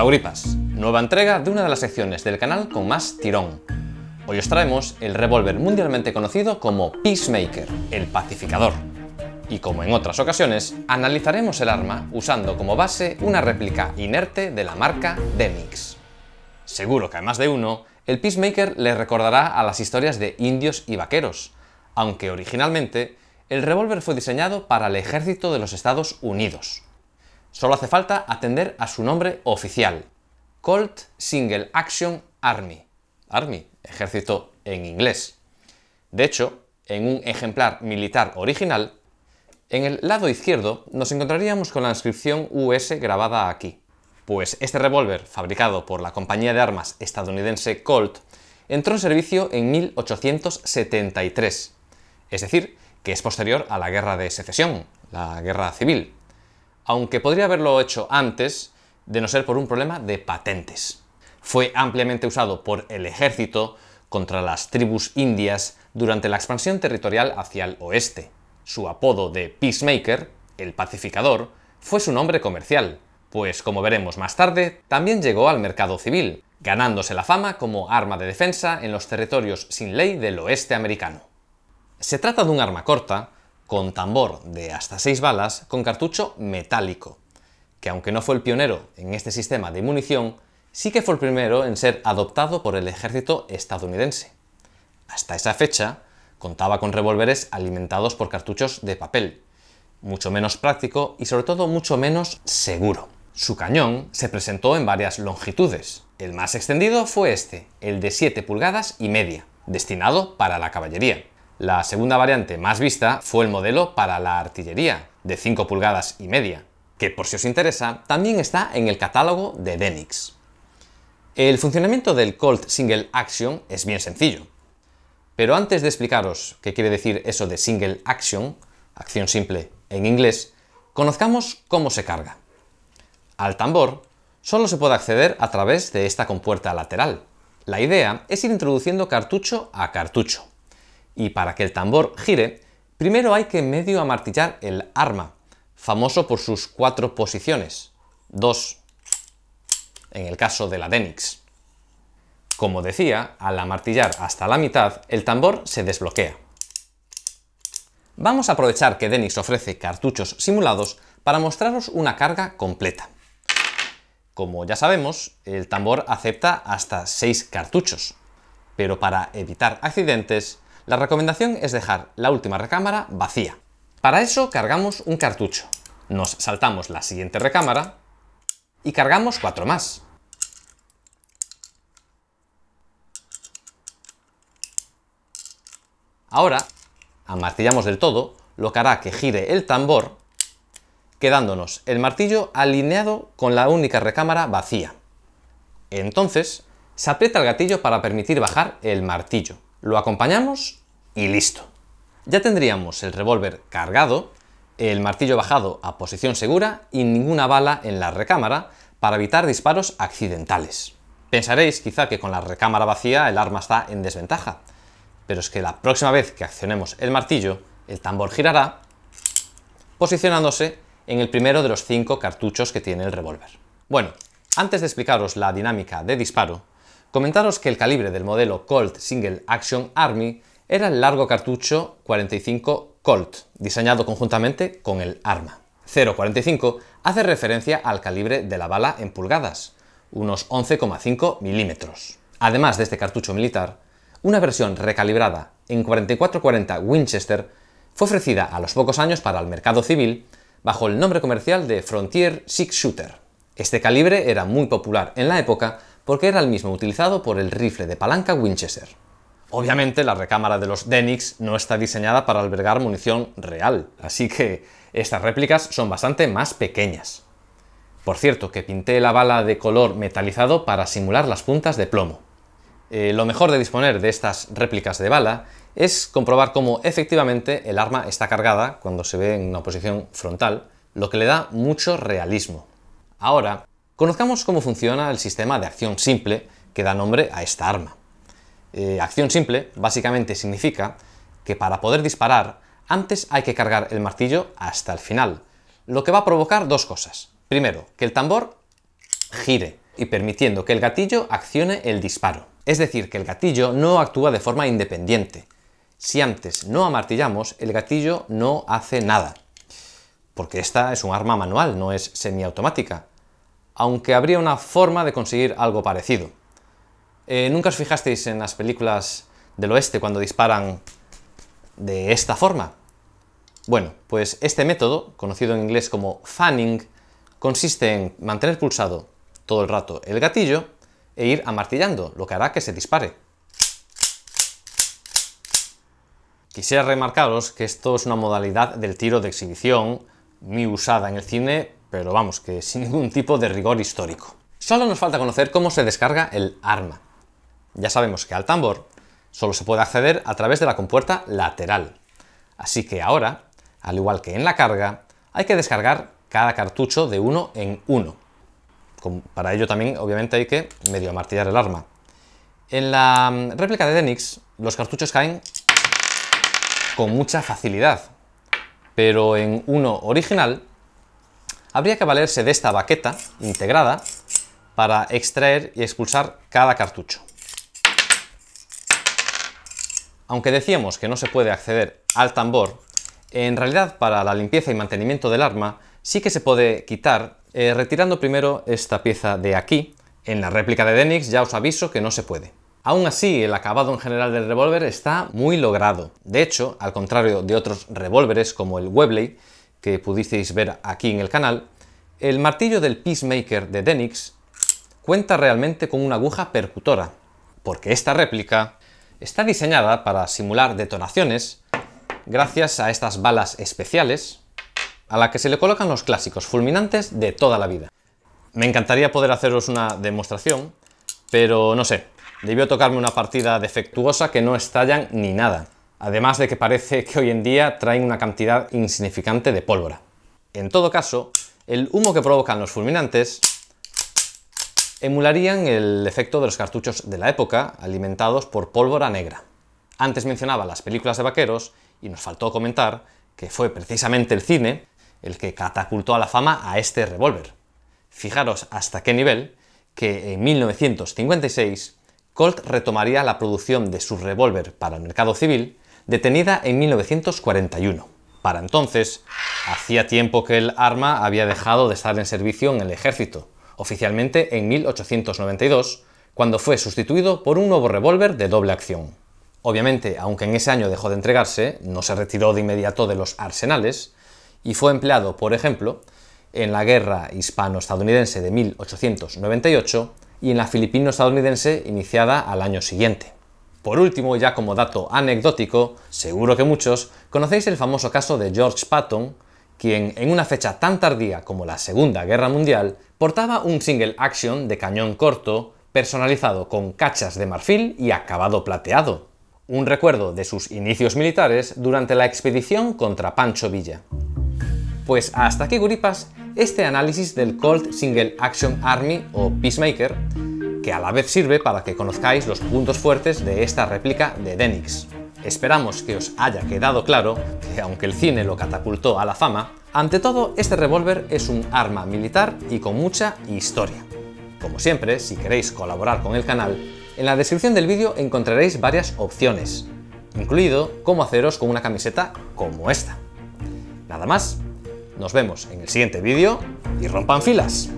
Auripas, nueva entrega de una de las secciones del canal con más tirón. Hoy os traemos el revólver mundialmente conocido como Peacemaker, el pacificador. Y como en otras ocasiones, analizaremos el arma usando como base una réplica inerte de la marca Denix. Seguro que a más de uno, el Peacemaker le recordará a las historias de indios y vaqueros, aunque originalmente el revólver fue diseñado para el ejército de los Estados Unidos. Solo hace falta atender a su nombre oficial: Colt Single Action Army. Army, ejército en inglés. De hecho, en un ejemplar militar original, en el lado izquierdo nos encontraríamos con la inscripción US grabada aquí. Pues este revólver, fabricado por la compañía de armas estadounidense Colt, entró en servicio en 1873, es decir, que es posterior a la Guerra de Secesión, la Guerra Civil, aunque podría haberlo hecho antes de no ser por un problema de patentes. Fue ampliamente usado por el ejército contra las tribus indias durante la expansión territorial hacia el oeste. Su apodo de Peacemaker, el pacificador, fue su nombre comercial, pues como veremos más tarde, también llegó al mercado civil, ganándose la fama como arma de defensa en los territorios sin ley del oeste americano. Se trata de un arma corta, con tambor de hasta 6 balas con cartucho metálico, que aunque no fue el pionero en este sistema de munición, sí que fue el primero en ser adoptado por el ejército estadounidense. Hasta esa fecha, contaba con revólveres alimentados por cartuchos de papel, mucho menos práctico y sobre todo mucho menos seguro. Su cañón se presentó en varias longitudes. El más extendido fue este, el de 7,5 pulgadas, destinado para la caballería. La segunda variante más vista fue el modelo para la artillería, de 5,5 pulgadas, que por si os interesa, también está en el catálogo de Denix. El funcionamiento del Colt Single Action es bien sencillo. Pero antes de explicaros qué quiere decir eso de Single Action, acción simple en inglés, conozcamos cómo se carga. Al tambor solo se puede acceder a través de esta compuerta lateral. La idea es ir introduciendo cartucho a cartucho. Y para que el tambor gire, primero hay que medio amartillar el arma, famoso por sus 4 posiciones, 2 en el caso de la Denix. Como decía, al amartillar hasta la mitad, el tambor se desbloquea. Vamos a aprovechar que Denix ofrece cartuchos simulados para mostraros una carga completa. Como ya sabemos, el tambor acepta hasta 6 cartuchos, pero para evitar accidentes, la recomendación es dejar la última recámara vacía. Para eso cargamos un cartucho, nos saltamos la siguiente recámara y cargamos 4 más. Ahora, amartillamos del todo, lo que hará que gire el tambor, quedándonos el martillo alineado con la única recámara vacía. Entonces, se aprieta el gatillo para permitir bajar el martillo. Lo acompañamos y listo. Ya tendríamos el revólver cargado, el martillo bajado a posición segura y ninguna bala en la recámara para evitar disparos accidentales. Pensaréis quizá que con la recámara vacía el arma está en desventaja, pero es que la próxima vez que accionemos el martillo, el tambor girará, posicionándose en el primero de los 5 cartuchos que tiene el revólver. Bueno, antes de explicaros la dinámica de disparo, comentaros que el calibre del modelo Colt Single Action Army era el largo cartucho 45 Colt, diseñado conjuntamente con el arma. 0,45 hace referencia al calibre de la bala en pulgadas, unos 11,5 milímetros. Además de este cartucho militar, una versión recalibrada en 44-40 Winchester fue ofrecida a los pocos años para el mercado civil bajo el nombre comercial de Frontier Six Shooter. Este calibre era muy popular en la época porque era el mismo utilizado por el rifle de palanca Winchester. Obviamente la recámara de los Denix no está diseñada para albergar munición real, así que estas réplicas son bastante más pequeñas. Por cierto, que pinté la bala de color metalizado para simular las puntas de plomo. Lo mejor de disponer de estas réplicas de bala es comprobar cómo efectivamente el arma está cargada cuando se ve en una posición frontal, lo que le da mucho realismo. Ahora, conozcamos cómo funciona el sistema de acción simple que da nombre a esta arma. Acción simple básicamente significa que para poder disparar, antes hay que cargar el martillo hasta el final, lo que va a provocar 2 cosas. Primero, que el tambor gire, y permitiendo que el gatillo accione el disparo. Es decir, que el gatillo no actúa de forma independiente. Si antes no amartillamos, el gatillo no hace nada, porque esta es un arma manual, no es semiautomática, aunque habría una forma de conseguir algo parecido. ¿Nunca os fijasteis en las películas del oeste cuando disparan de esta forma? Bueno, pues este método, conocido en inglés como fanning, consiste en mantener pulsado todo el rato el gatillo e ir amartillando, lo que hará que se dispare. Quisiera remarcaros que esto es una modalidad del tiro de exhibición muy usada en el cine, pero vamos, que sin ningún tipo de rigor histórico. Solo nos falta conocer cómo se descarga el arma. Ya sabemos que al tambor solo se puede acceder a través de la compuerta lateral. Así que ahora, al igual que en la carga, hay que descargar cada cartucho de uno en uno. Para ello también, obviamente, hay que medio amartillar el arma. En la réplica de Denix, los cartuchos caen con mucha facilidad, pero en uno original habría que valerse de esta baqueta integrada para extraer y expulsar cada cartucho. Aunque decíamos que no se puede acceder al tambor, en realidad para la limpieza y mantenimiento del arma sí que se puede quitar retirando primero esta pieza de aquí. En la réplica de Denix ya os aviso que no se puede. Aún así, el acabado en general del revólver está muy logrado. De hecho, al contrario de otros revólveres como el Webley, que pudisteis ver aquí en el canal, el martillo del Peacemaker de Denix cuenta realmente con una aguja percutora, porque esta réplica está diseñada para simular detonaciones gracias a estas balas especiales a la que se le colocan los clásicos fulminantes de toda la vida. Me encantaría poder haceros una demostración, pero no sé, debió tocarme una partida defectuosa que no estallan ni nada, además de que parece que hoy en día traen una cantidad insignificante de pólvora. En todo caso, el humo que provocan los fulminantes emularían el efecto de los cartuchos de la época alimentados por pólvora negra. Antes mencionaba las películas de vaqueros y nos faltó comentar que fue precisamente el cine el que catapultó a la fama a este revólver. Fijaros hasta qué nivel que en 1956 Colt retomaría la producción de su revólver para el mercado civil, detenida en 1941. Para entonces, hacía tiempo que el arma había dejado de estar en servicio en el ejército, oficialmente en 1892, cuando fue sustituido por un nuevo revólver de doble acción. Obviamente, aunque en ese año dejó de entregarse, no se retiró de inmediato de los arsenales y fue empleado, por ejemplo, en la Guerra Hispano-Estadounidense de 1898 y en la Filipino-Estadounidense iniciada al año siguiente. Por último, ya como dato anecdótico, seguro que muchos conocéis el famoso caso de George Patton, quien en una fecha tan tardía como la Segunda Guerra Mundial portaba un single action de cañón corto personalizado con cachas de marfil y acabado plateado. Un recuerdo de sus inicios militares durante la expedición contra Pancho Villa. Pues hasta aquí, guripas, este análisis del Colt Single Action Army o Peacemaker, que a la vez sirve para que conozcáis los puntos fuertes de esta réplica de Denix. Esperamos que os haya quedado claro que, aunque el cine lo catapultó a la fama, ante todo este revólver es un arma militar y con mucha historia. Como siempre, si queréis colaborar con el canal, en la descripción del vídeo encontraréis varias opciones, incluido cómo haceros con una camiseta como esta. Nada más, nos vemos en el siguiente vídeo y rompan filas.